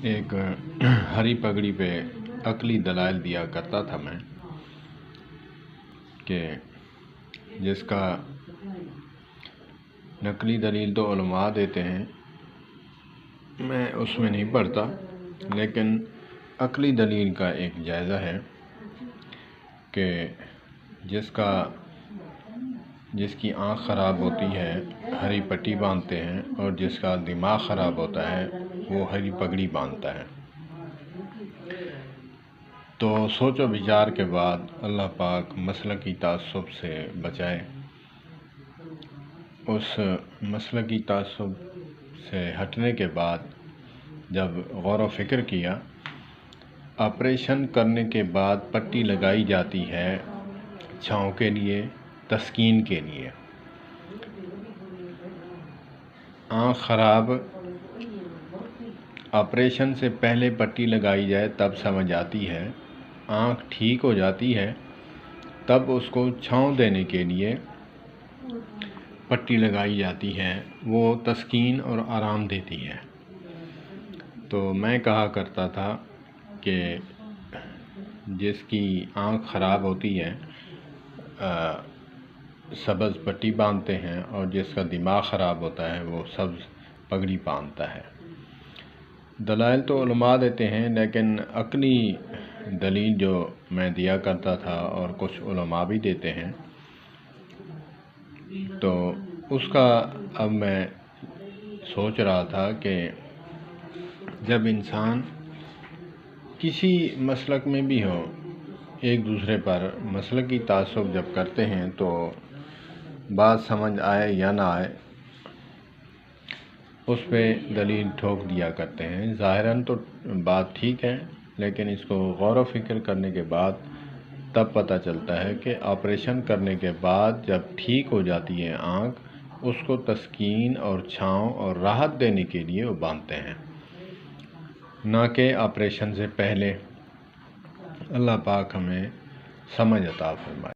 ایک ہری پگڑی پہ عقلی دلائل دیا کرتا تھا میں کہ جس کا نقلی دلیل تو علماء دیتے ہیں، میں اس میں نہیں پڑھتا، لیکن عقلی دلیل کا ایک جائزہ ہے کہ جس کی آنکھ خراب ہوتی ہے ہری پٹی باندھتے ہیں، اور جس کا دماغ خراب ہوتا ہے وہ ہری پگڑی باندھتا ہے۔ تو سوچ و بچار کے بعد اللہ پاک مسلکی تعصب سے بچائے۔ اس مسلکی تعصب سے ہٹنے کے بعد جب غور و فکر کیا، آپریشن کرنے کے بعد پٹی لگائی جاتی ہے چھاؤں کے لیے، تسکین کے لیے۔ آنکھ خراب آپریشن سے پہلے پٹی لگائی جائے تب سمجھ آتی ہے، آنکھ ٹھیک ہو جاتی ہے تب اس کو چھاؤں دینے کے لیے پٹی لگائی جاتی ہے، وہ تسکین اور آرام دیتی ہے۔ تو میں کہا کرتا تھا کہ جس کی آنکھ خراب ہوتی ہے سبز پٹی باندھتے ہیں، اور جس کا دماغ خراب ہوتا ہے وہ سبز پگڑی باندھتا ہے۔ دلائل تو علماء دیتے ہیں، لیکن عقلی دلیل جو میں دیا کرتا تھا اور کچھ علماء بھی دیتے ہیں، تو اس کا اب میں سوچ رہا تھا کہ جب انسان کسی مسلک میں بھی ہو، ایک دوسرے پر مسلکی تعصب جب کرتے ہیں تو بات سمجھ آئے یا نہ آئے، اس پہ دلیل ٹھوک دیا کرتے ہیں۔ ظاہراً تو بات ٹھیک ہے، لیکن اس کو غور و فکر کرنے کے بعد تب پتہ چلتا ہے کہ آپریشن کرنے کے بعد جب ٹھیک ہو جاتی ہے آنکھ، اس کو تسکین اور چھاؤں اور راحت دینے کے لیے وہ باندھتے ہیں، نہ کہ آپریشن سے پہلے۔ اللہ پاک ہمیں سمجھ عطا فرمائے۔